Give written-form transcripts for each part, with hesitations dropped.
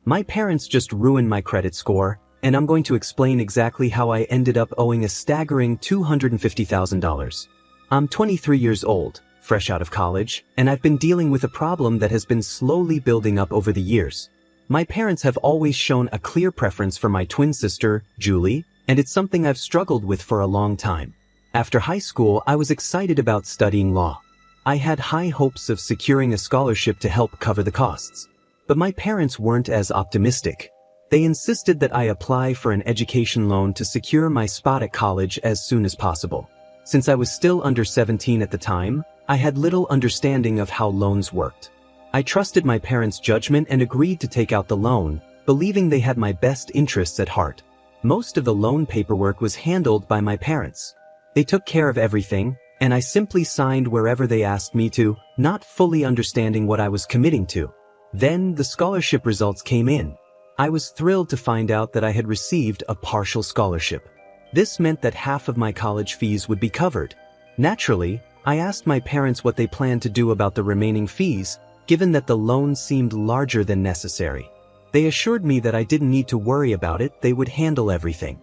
My parents just ruined my credit score, and I'm going to explain exactly how I ended up owing a staggering $250,000. I'm 23 years old, fresh out of college, and I've been dealing with a problem that has been slowly building up over the years. My parents have always shown a clear preference for my twin sister, Julie, and it's something I've struggled with for a long time. After high school, I was excited about studying law. I had high hopes of securing a scholarship to help cover the costs. But my parents weren't as optimistic. They insisted that I apply for an education loan to secure my spot at college as soon as possible. Since I was still under 17 at the time, I had little understanding of how loans worked. I trusted my parents' judgment and agreed to take out the loan, believing they had my best interests at heart. Most of the loan paperwork was handled by my parents. They took care of everything, and I simply signed wherever they asked me to, not fully understanding what I was committing to. Then the scholarship results came in. I was thrilled to find out that I had received a partial scholarship. This meant that half of my college fees would be covered. Naturally, I asked my parents what they planned to do about the remaining fees, given that the loan seemed larger than necessary. They assured me that I didn't need to worry about it, they would handle everything.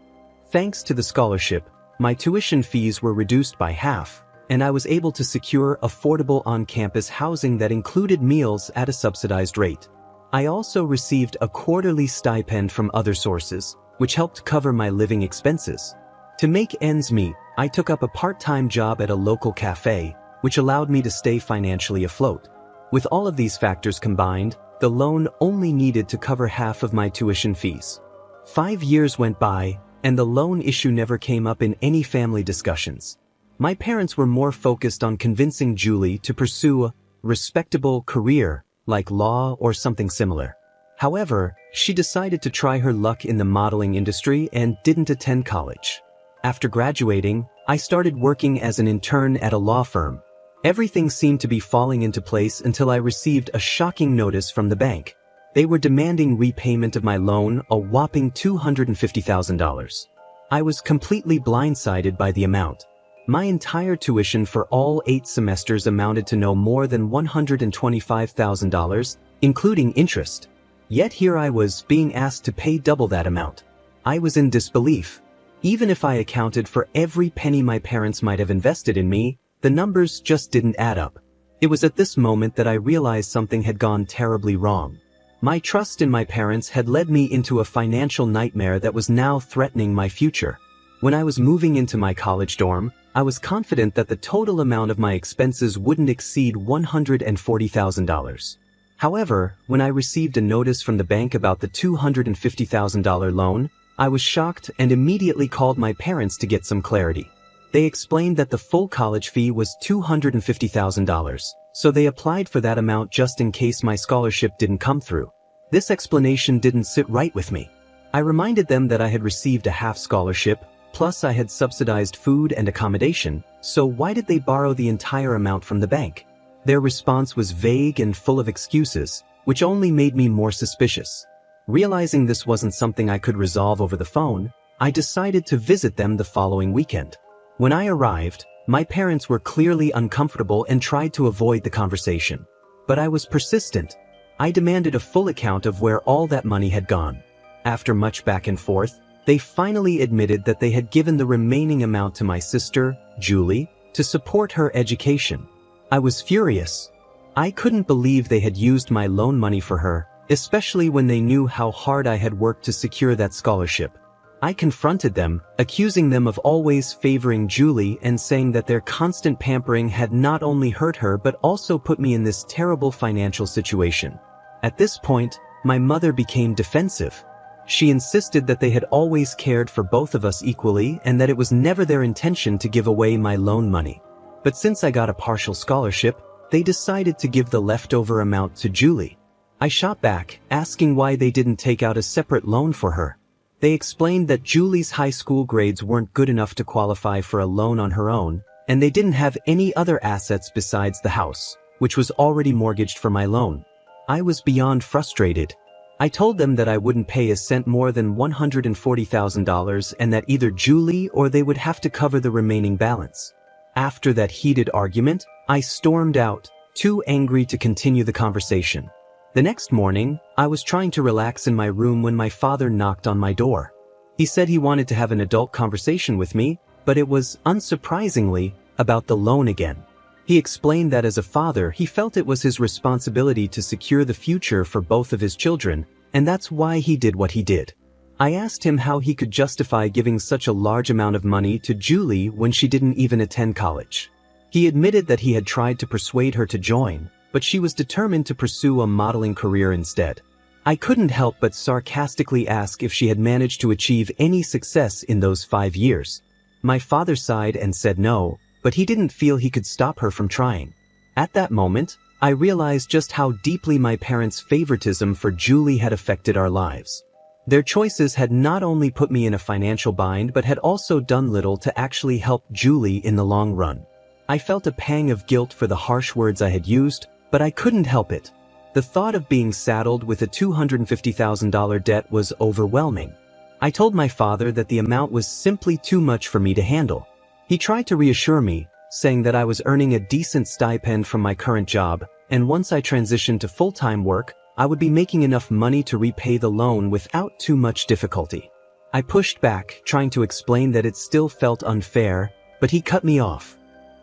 Thanks to the scholarship, my tuition fees were reduced by half, and I was able to secure affordable on-campus housing that included meals at a subsidized rate. I also received a quarterly stipend from other sources, which helped cover my living expenses. To make ends meet, I took up a part-time job at a local cafe, which allowed me to stay financially afloat. With all of these factors combined, the loan only needed to cover half of my tuition fees. 5 years went by, and the loan issue never came up in any family discussions. My parents were more focused on convincing Julie to pursue a respectable career, like law or something similar. However, she decided to try her luck in the modeling industry and didn't attend college. After graduating, I started working as an intern at a law firm. Everything seemed to be falling into place until I received a shocking notice from the bank. They were demanding repayment of my loan, a whopping $250,000. I was completely blindsided by the amount. My entire tuition for all 8 semesters amounted to no more than $125,000, including interest. Yet here I was being asked to pay double that amount. I was in disbelief. Even if I accounted for every penny my parents might have invested in me, the numbers just didn't add up. It was at this moment that I realized something had gone terribly wrong. My trust in my parents had led me into a financial nightmare that was now threatening my future. When I was moving into my college dorm, I was confident that the total amount of my expenses wouldn't exceed $140,000. However, when I received a notice from the bank about the $250,000 loan, I was shocked and immediately called my parents to get some clarity. They explained that the full college fee was $250,000, so they applied for that amount just in case my scholarship didn't come through. This explanation didn't sit right with me. I reminded them that I had received a half scholarship, plus I had subsidized food and accommodation, so why did they borrow the entire amount from the bank? Their response was vague and full of excuses, which only made me more suspicious. Realizing this wasn't something I could resolve over the phone, I decided to visit them the following weekend. When I arrived, my parents were clearly uncomfortable and tried to avoid the conversation. But I was persistent. I demanded a full account of where all that money had gone. After much back and forth, they finally admitted that they had given the remaining amount to my sister, Julie, to support her education. I was furious. I couldn't believe they had used my loan money for her, especially when they knew how hard I had worked to secure that scholarship. I confronted them, accusing them of always favoring Julie and saying that their constant pampering had not only hurt her but also put me in this terrible financial situation. At this point, my mother became defensive. She insisted that they had always cared for both of us equally and that it was never their intention to give away my loan money. But since I got a partial scholarship, they decided to give the leftover amount to Julie. I shot back, asking why they didn't take out a separate loan for her. They explained that Julie's high school grades weren't good enough to qualify for a loan on her own, and they didn't have any other assets besides the house, which was already mortgaged for my loan. I was beyond frustrated. I told them that I wouldn't pay a cent more than $140,000 and that either Julie or they would have to cover the remaining balance. After that heated argument, I stormed out, too angry to continue the conversation. The next morning, I was trying to relax in my room when my father knocked on my door. He said he wanted to have an adult conversation with me, but it was, unsurprisingly, about the loan again. He explained that as a father, he felt it was his responsibility to secure the future for both of his children, and that's why he did what he did. I asked him how he could justify giving such a large amount of money to Julie when she didn't even attend college. He admitted that he had tried to persuade her to join, but she was determined to pursue a modeling career instead. I couldn't help but sarcastically ask if she had managed to achieve any success in those 5 years. My father sighed and said no, but he didn't feel he could stop her from trying. At that moment, I realized just how deeply my parents' favoritism for Julie had affected our lives. Their choices had not only put me in a financial bind but had also done little to actually help Julie in the long run. I felt a pang of guilt for the harsh words I had used, but I couldn't help it. The thought of being saddled with a $250,000 debt was overwhelming. I told my father that the amount was simply too much for me to handle. He tried to reassure me, saying that I was earning a decent stipend from my current job, and once I transitioned to full-time work, I would be making enough money to repay the loan without too much difficulty. I pushed back, trying to explain that it still felt unfair, but he cut me off.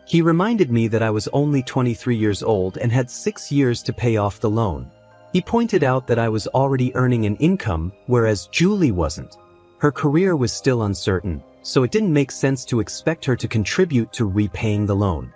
He reminded me that I was only 23 years old and had 6 years to pay off the loan. He pointed out that I was already earning an income, whereas Julie wasn't. Her career was still uncertain, so it didn't make sense to expect her to contribute to repaying the loan.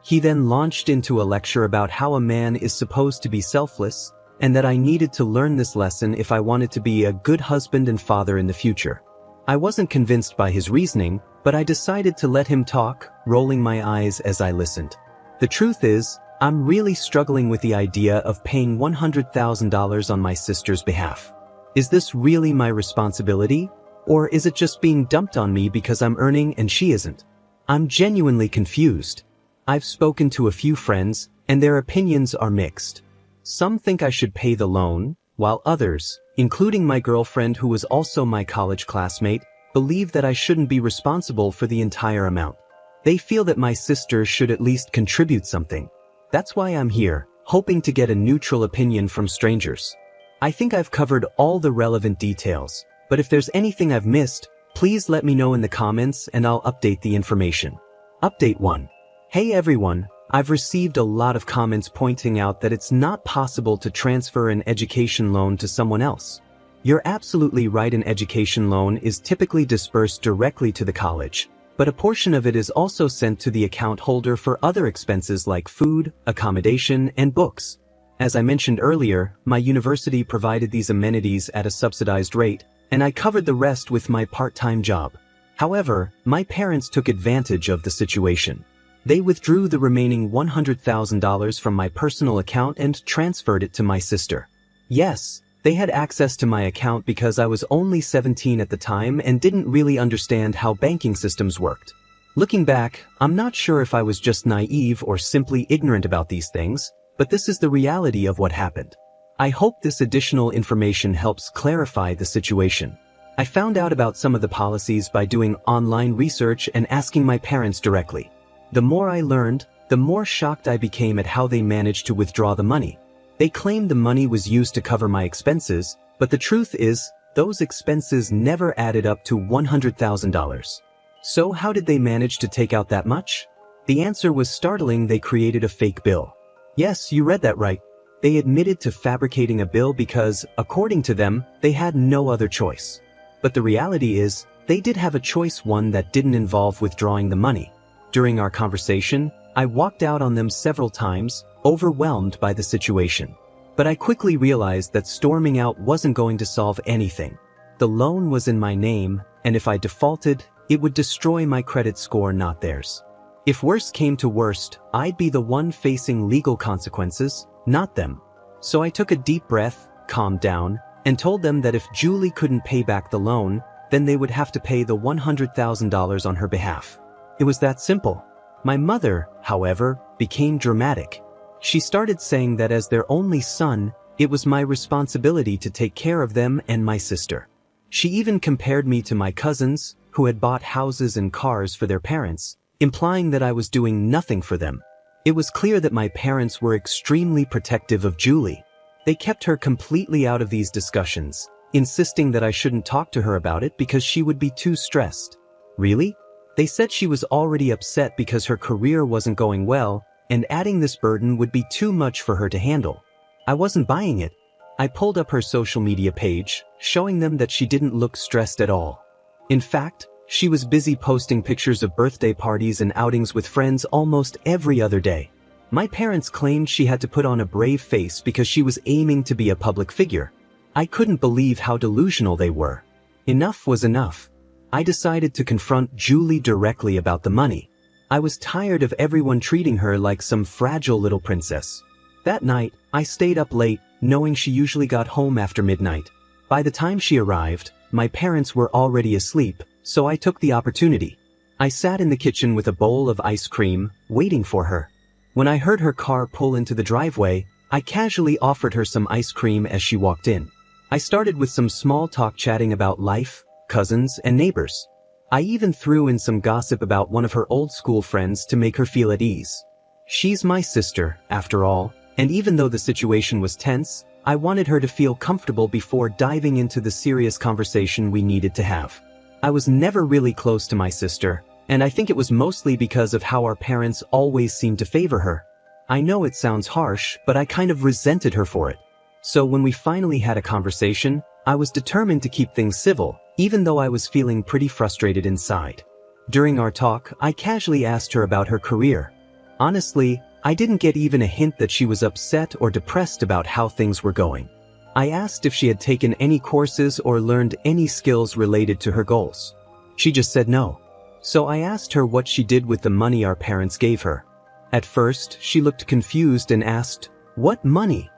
He then launched into a lecture about how a man is supposed to be selfless, and that I needed to learn this lesson if I wanted to be a good husband and father in the future. I wasn't convinced by his reasoning, but I decided to let him talk, rolling my eyes as I listened. The truth is, I'm really struggling with the idea of paying $100,000 on my sister's behalf. Is this really my responsibility? Or is it just being dumped on me because I'm earning and she isn't? I'm genuinely confused. I've spoken to a few friends, and their opinions are mixed. Some think I should pay the loan, while others, including my girlfriend who was also my college classmate, believe that I shouldn't be responsible for the entire amount. They feel that my sister should at least contribute something. That's why I'm here, hoping to get a neutral opinion from strangers. I think I've covered all the relevant details, but if there's anything I've missed, please let me know in the comments and I'll update the information. Update 1. Hey everyone, I've received a lot of comments pointing out that it's not possible to transfer an education loan to someone else. You're absolutely right, an education loan is typically disbursed directly to the college, but a portion of it is also sent to the account holder for other expenses like food, accommodation, and books. As I mentioned earlier, my university provided these amenities at a subsidized rate, and I covered the rest with my part-time job. However, my parents took advantage of the situation. They withdrew the remaining $100,000 from my personal account and transferred it to my sister. Yes, they had access to my account because I was only 17 at the time and didn't really understand how banking systems worked. Looking back, I'm not sure if I was just naive or simply ignorant about these things, but this is the reality of what happened. I hope this additional information helps clarify the situation. I found out about some of the policies by doing online research and asking my parents directly. The more I learned, the more shocked I became at how they managed to withdraw the money. They claimed the money was used to cover my expenses, but the truth is, those expenses never added up to $100,000. So how did they manage to take out that much? The answer was startling: they created a fake bill. Yes, you read that right. They admitted to fabricating a bill because, according to them, they had no other choice. But the reality is, they did have a choice, one that didn't involve withdrawing the money. During our conversation, I walked out on them several times, overwhelmed by the situation. But I quickly realized that storming out wasn't going to solve anything. The loan was in my name, and if I defaulted, it would destroy my credit score, not theirs. If worst came to worst, I'd be the one facing legal consequences, not them. So I took a deep breath, calmed down, and told them that if Julie couldn't pay back the loan, then they would have to pay the $100,000 on her behalf. It was that simple. My mother, however, became dramatic. She started saying that as their only son, it was my responsibility to take care of them and my sister. She even compared me to my cousins, who had bought houses and cars for their parents, implying that I was doing nothing for them. It was clear that my parents were extremely protective of Julie. They kept her completely out of these discussions, insisting that I shouldn't talk to her about it because she would be too stressed. Really? They said she was already upset because her career wasn't going well, and adding this burden would be too much for her to handle. I wasn't buying it. I pulled up her social media page, showing them that she didn't look stressed at all. In fact, she was busy posting pictures of birthday parties and outings with friends almost every other day. My parents claimed she had to put on a brave face because she was aiming to be a public figure. I couldn't believe how delusional they were. Enough was enough. I decided to confront Julie directly about the money. I was tired of everyone treating her like some fragile little princess. That night, I stayed up late, knowing she usually got home after midnight. By the time she arrived, my parents were already asleep, so I took the opportunity. I sat in the kitchen with a bowl of ice cream, waiting for her. When I heard her car pull into the driveway, I casually offered her some ice cream as she walked in. I started with some small talk chatting about life, cousins, and neighbors. I even threw in some gossip about one of her old school friends to make her feel at ease. She's my sister, after all, and even though the situation was tense, I wanted her to feel comfortable before diving into the serious conversation we needed to have. I was never really close to my sister, and I think it was mostly because of how our parents always seemed to favor her. I know it sounds harsh, but I kind of resented her for it. So when we finally had a conversation, I was determined to keep things civil, even though I was feeling pretty frustrated inside. During our talk, I casually asked her about her career. Honestly, I didn't get even a hint that she was upset or depressed about how things were going. I asked if she had taken any courses or learned any skills related to her goals. She just said no. So I asked her what she did with the money our parents gave her. At first, she looked confused and asked, "What money?"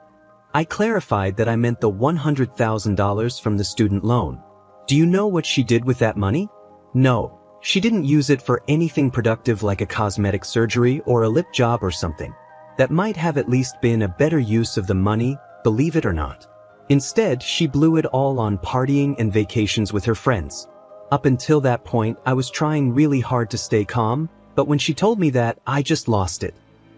I clarified that I meant the $100,000 from the student loan. Do you know what she did with that money? No, she didn't use it for anything productive like a cosmetic surgery or a lip job or something. That might have at least been a better use of the money, believe it or not. Instead, she blew it all on partying and vacations with her friends. Up until that point, I was trying really hard to stay calm, but when she told me that, I just lost it.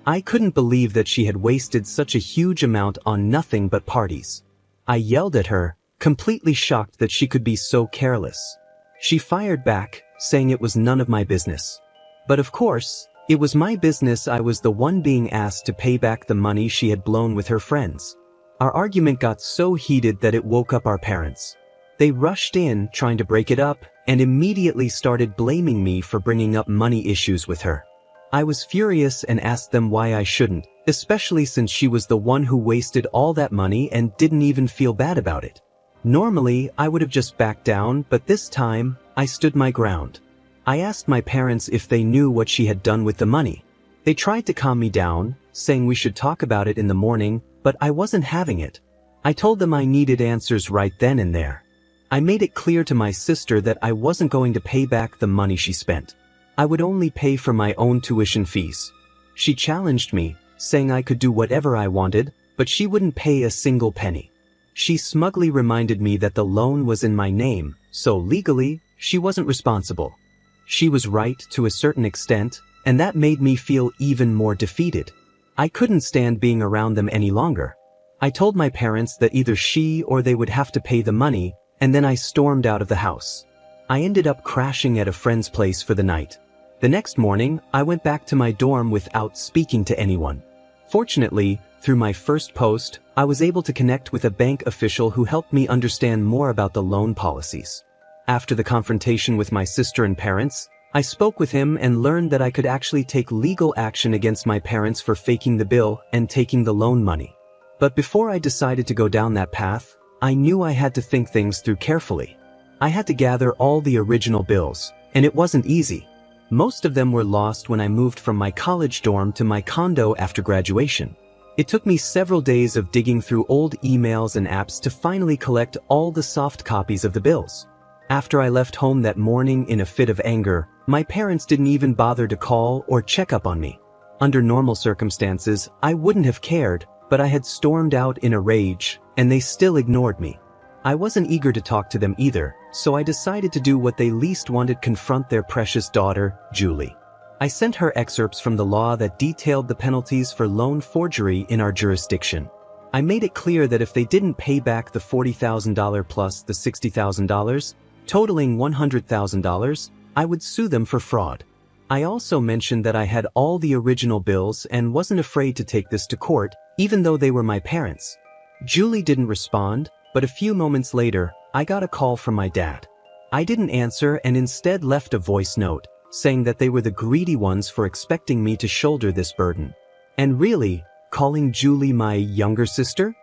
I couldn't believe that she had wasted such a huge amount on nothing but parties. I yelled at her, completely shocked that she could be so careless. She fired back, saying it was none of my business. But of course, it was my business. I was the one being asked to pay back the money she had blown with her friends. Our argument got so heated that it woke up our parents. They rushed in, trying to break it up, and immediately started blaming me for bringing up money issues with her. I was furious and asked them why I shouldn't, especially since she was the one who wasted all that money and didn't even feel bad about it. Normally, I would have just backed down, but this time, I stood my ground. I asked my parents if they knew what she had done with the money. They tried to calm me down, saying we should talk about it in the morning, but I wasn't having it. I told them I needed answers right then and there. I made it clear to my sister that I wasn't going to pay back the money she spent. I would only pay for my own tuition fees. She challenged me, saying I could do whatever I wanted, but she wouldn't pay a single penny. She smugly reminded me that the loan was in my name, so legally, she wasn't responsible. She was right to a certain extent, and that made me feel even more defeated. I couldn't stand being around them any longer. I told my parents that either she or they would have to pay the money, and then I stormed out of the house. I ended up crashing at a friend's place for the night. The next morning, I went back to my dorm without speaking to anyone. Fortunately, through my first post, I was able to connect with a bank official who helped me understand more about the loan policies. After the confrontation with my sister and parents, I spoke with him and learned that I could actually take legal action against my parents for faking the bill and taking the loan money. But before I decided to go down that path, I knew I had to think things through carefully. I had to gather all the original bills, and it wasn't easy. Most of them were lost when I moved from my college dorm to my condo after graduation. It took me several days of digging through old emails and apps to finally collect all the soft copies of the bills. After I left home that morning in a fit of anger, my parents didn't even bother to call or check up on me. Under normal circumstances, I wouldn't have cared, but I had stormed out in a rage, and they still ignored me. I wasn't eager to talk to them either, so I decided to do what they least wanted: confront their precious daughter, Julie. I sent her excerpts from the law that detailed the penalties for loan forgery in our jurisdiction. I made it clear that if they didn't pay back the $40,000 plus the $60,000, totaling $100,000, I would sue them for fraud. I also mentioned that I had all the original bills and wasn't afraid to take this to court, even though they were my parents. Julie didn't respond, but a few moments later, I got a call from my dad. I didn't answer and instead left a voice note, saying that they were the greedy ones for expecting me to shoulder this burden. And really, calling Julie my younger sister?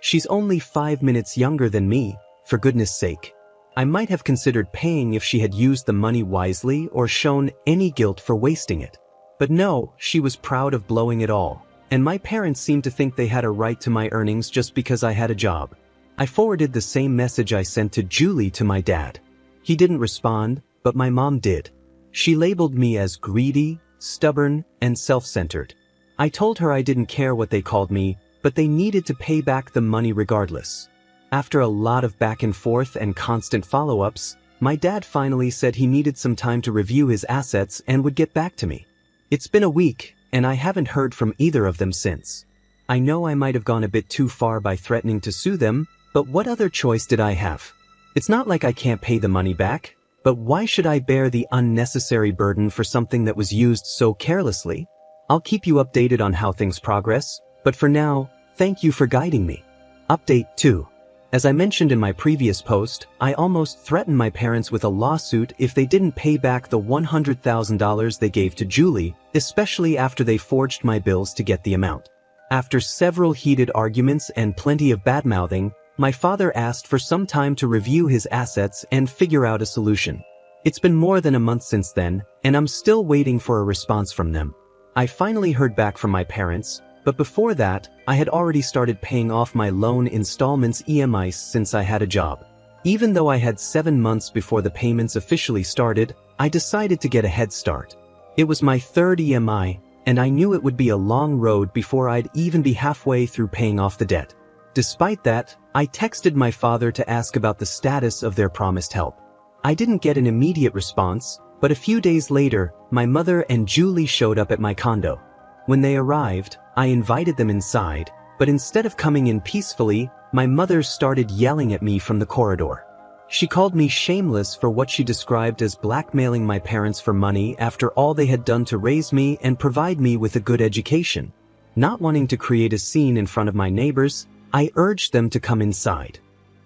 She's only 5 minutes younger than me, for goodness sake. I might have considered paying if she had used the money wisely or shown any guilt for wasting it. But no, she was proud of blowing it all, and my parents seemed to think they had a right to my earnings just because I had a job. I forwarded the same message I sent to Julie to my dad. He didn't respond, but my mom did. She labeled me as greedy, stubborn, and self-centered. I told her I didn't care what they called me, but they needed to pay back the money regardless. After a lot of back and forth and constant follow-ups, my dad finally said he needed some time to review his assets and would get back to me. It's been a week, and I haven't heard from either of them since. I know I might have gone a bit too far by threatening to sue them, but what other choice did I have? It's not like I can't pay the money back, but why should I bear the unnecessary burden for something that was used so carelessly? I'll keep you updated on how things progress, but for now, thank you for guiding me. Update 2. As I mentioned in my previous post, I almost threatened my parents with a lawsuit if they didn't pay back the $100,000 they gave to Julie, especially after they forged my bills to get the amount. After several heated arguments and plenty of badmouthing, my father asked for some time to review his assets and figure out a solution. It's been more than a month since then, and I'm still waiting for a response from them. I finally heard back from my parents, but before that, I had already started paying off my loan installments EMIs since I had a job. Even though I had 7 months before the payments officially started, I decided to get a head start. It was my third EMI, and I knew it would be a long road before I'd even be halfway through paying off the debt. Despite that, I texted my father to ask about the status of their promised help. I didn't get an immediate response, but a few days later, my mother and Julie showed up at my condo. When they arrived, I invited them inside, but instead of coming in peacefully, my mother started yelling at me from the corridor. She called me shameless for what she described as blackmailing my parents for money after all they had done to raise me and provide me with a good education. Not wanting to create a scene in front of my neighbors, I urged them to come inside.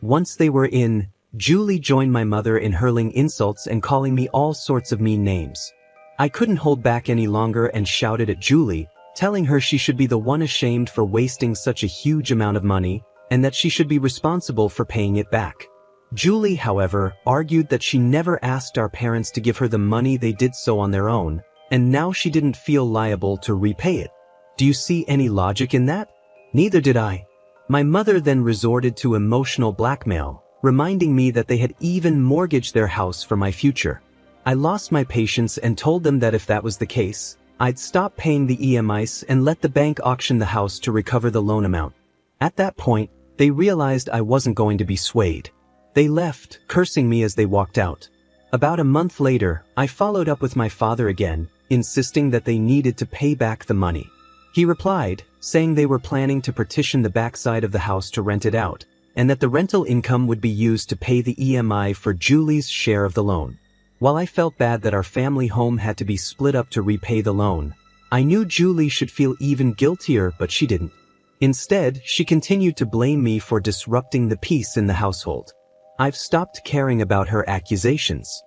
Once they were in, Julie joined my mother in hurling insults and calling me all sorts of mean names. I couldn't hold back any longer and shouted at Julie, telling her she should be the one ashamed for wasting such a huge amount of money, and that she should be responsible for paying it back. Julie, however, argued that she never asked our parents to give her the money, they did so on their own, and now she didn't feel liable to repay it. Do you see any logic in that? Neither did I. My mother then resorted to emotional blackmail, reminding me that they had even mortgaged their house for my future. I lost my patience and told them that if that was the case, I'd stop paying the EMIs and let the bank auction the house to recover the loan amount. At that point, they realized I wasn't going to be swayed. They left, cursing me as they walked out. About a month later, I followed up with my father again, insisting that they needed to pay back the money. He replied, saying they were planning to partition the backside of the house to rent it out, and that the rental income would be used to pay the EMI for Julie's share of the loan. While I felt bad that our family home had to be split up to repay the loan, I knew Julie should feel even guiltier, but she didn't. Instead, she continued to blame me for disrupting the peace in the household. I've stopped caring about her accusations.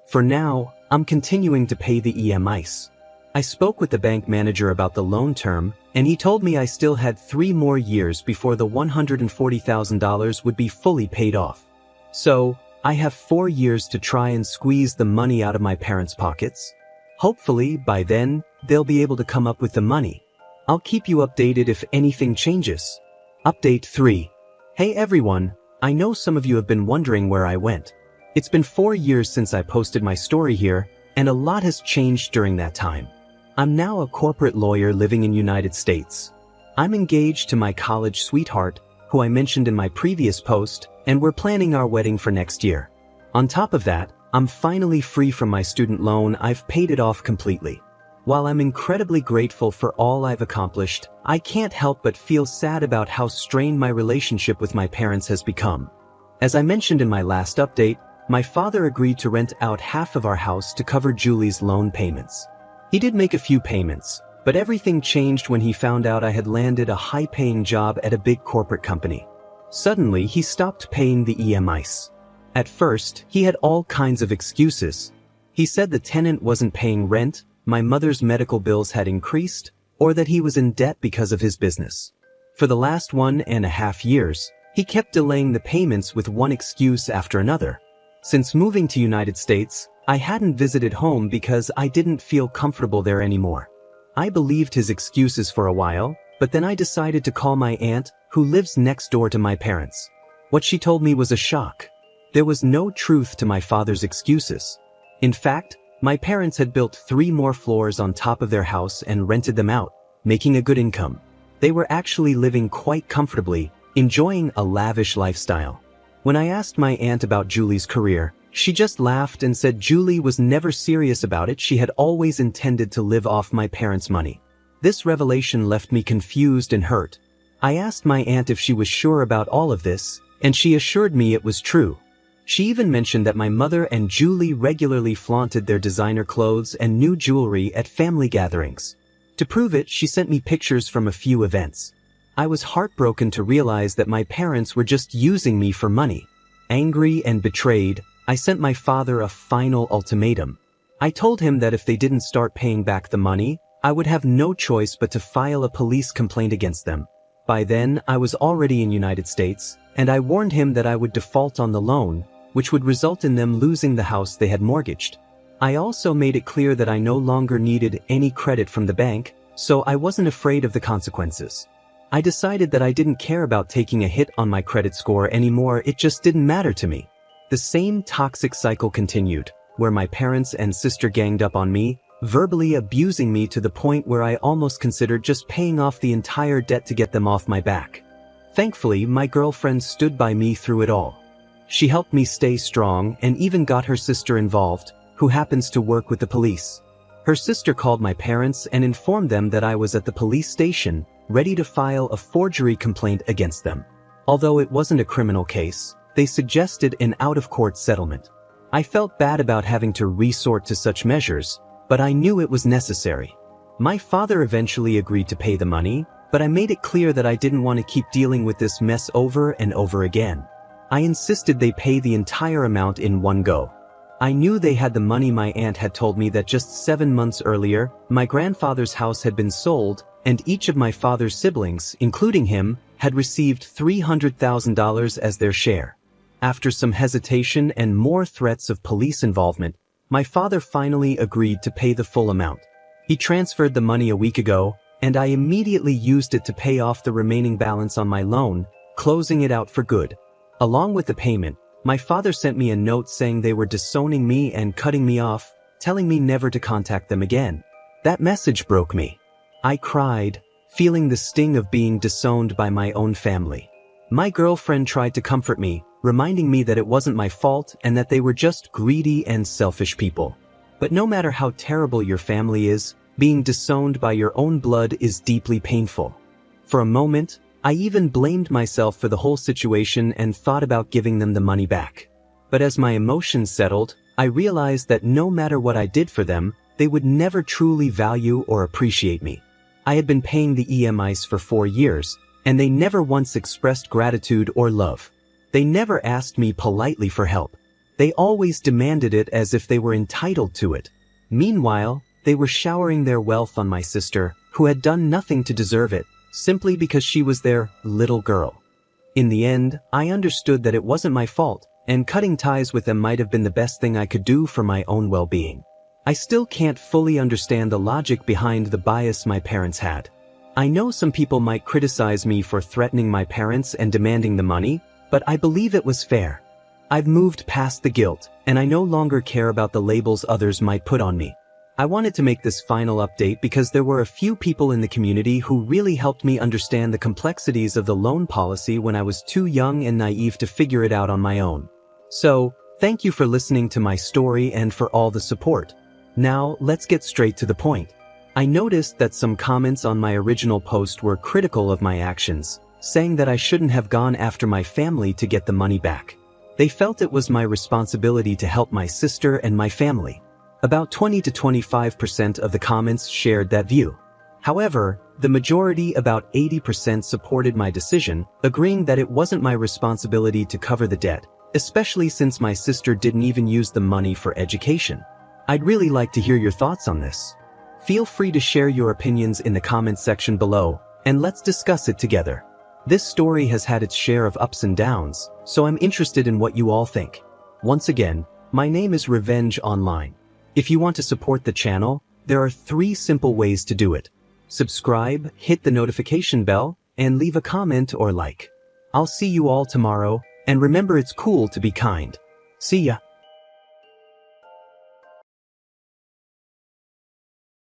For now, I'm continuing to pay the EMIs. I spoke with the bank manager about the loan term, and he told me I still had 3 more years before the $140,000 would be fully paid off. So, I have 4 years to try and squeeze the money out of my parents' pockets. Hopefully, by then, they'll be able to come up with the money. I'll keep you updated if anything changes. Update 3. Hey everyone, I know some of you have been wondering where I went. It's been 4 years since I posted my story here, and a lot has changed during that time. I'm now a corporate lawyer living in United States. I'm engaged to my college sweetheart, who I mentioned in my previous post, and we're planning our wedding for next year. On top of that, I'm finally free from my student loan. I've paid it off completely. While I'm incredibly grateful for all I've accomplished, I can't help but feel sad about how strained my relationship with my parents has become. As I mentioned in my last update, my father agreed to rent out half of our house to cover Julie's loan payments. He did make a few payments, but everything changed when he found out I had landed a high-paying job at a big corporate company. Suddenly, he stopped paying the EMIs. At first, he had all kinds of excuses. He said the tenant wasn't paying rent, my mother's medical bills had increased, or that he was in debt because of his business. For the last 1.5 years, he kept delaying the payments with one excuse after another. Since moving to United States, I hadn't visited home because I didn't feel comfortable there anymore. I believed his excuses for a while, but then I decided to call my aunt, who lives next door to my parents. What she told me was a shock. There was no truth to my father's excuses. In fact, my parents had built 3 more floors on top of their house and rented them out, making a good income. They were actually living quite comfortably, enjoying a lavish lifestyle. When I asked my aunt about Julie's career, she just laughed and said Julie was never serious about it. She had always intended to live off my parents' money. This revelation left me confused and hurt. I asked my aunt if she was sure about all of this, and she assured me it was true. She even mentioned that my mother and Julie regularly flaunted their designer clothes and new jewelry at family gatherings. To prove it, she sent me pictures from a few events. I was heartbroken to realize that my parents were just using me for money. Angry and betrayed, I sent my father a final ultimatum. I told him that if they didn't start paying back the money, I would have no choice but to file a police complaint against them. By then, I was already in United States, and I warned him that I would default on the loan, which would result in them losing the house they had mortgaged. I also made it clear that I no longer needed any credit from the bank, so I wasn't afraid of the consequences. I decided that I didn't care about taking a hit on my credit score anymore. It just didn't matter to me. The same toxic cycle continued, where my parents and sister ganged up on me, verbally abusing me to the point where I almost considered just paying off the entire debt to get them off my back. Thankfully, my girlfriend stood by me through it all. She helped me stay strong and even got her sister involved, who happens to work with the police. Her sister called my parents and informed them that I was at the police station, ready to file a forgery complaint against them. Although it wasn't a criminal case, they suggested an out-of-court settlement. I felt bad about having to resort to such measures, but I knew it was necessary. My father eventually agreed to pay the money, but I made it clear that I didn't want to keep dealing with this mess over and over again. I insisted they pay the entire amount in one go. I knew they had the money. My aunt had told me that just 7 months earlier, my grandfather's house had been sold, and each of my father's siblings, including him, had received $300,000 as their share. After some hesitation and more threats of police involvement, my father finally agreed to pay the full amount. He transferred the money a week ago, and I immediately used it to pay off the remaining balance on my loan, closing it out for good. Along with the payment, my father sent me a note saying they were disowning me and cutting me off, telling me never to contact them again. That message broke me. I cried, feeling the sting of being disowned by my own family. My girlfriend tried to comfort me, reminding me that it wasn't my fault and that they were just greedy and selfish people. But no matter how terrible your family is, being disowned by your own blood is deeply painful. For a moment, I even blamed myself for the whole situation and thought about giving them the money back. But as my emotions settled, I realized that no matter what I did for them, they would never truly value or appreciate me. I had been paying the EMIs for 4 years, and they never once expressed gratitude or love. They never asked me politely for help. They always demanded it as if they were entitled to it. Meanwhile, they were showering their wealth on my sister, who had done nothing to deserve it, simply because she was their little girl. In the end, I understood that it wasn't my fault, and cutting ties with them might have been the best thing I could do for my own well-being. I still can't fully understand the logic behind the bias my parents had. I know some people might criticize me for threatening my parents and demanding the money, but I believe it was fair. I've moved past the guilt, and I no longer care about the labels others might put on me. I wanted to make this final update because there were a few people in the community who really helped me understand the complexities of the loan policy when I was too young and naive to figure it out on my own. So, thank you for listening to my story and for all the support. Now, let's get straight to the point. I noticed that some comments on my original post were critical of my actions, saying that I shouldn't have gone after my family to get the money back. They felt it was my responsibility to help my sister and my family. About 20 to 25% of the comments shared that view. However, the majority, about 80%, supported my decision, agreeing that it wasn't my responsibility to cover the debt, especially since my sister didn't even use the money for education. I'd really like to hear your thoughts on this. Feel free to share your opinions in the comments section below, and let's discuss it together. This story has had its share of ups and downs, so I'm interested in what you all think. Once again, my name is Revenge Online. If you want to support the channel, there are 3 simple ways to do it. Subscribe, hit the notification bell, and leave a comment or like. I'll see you all tomorrow, and remember, it's cool to be kind. See ya.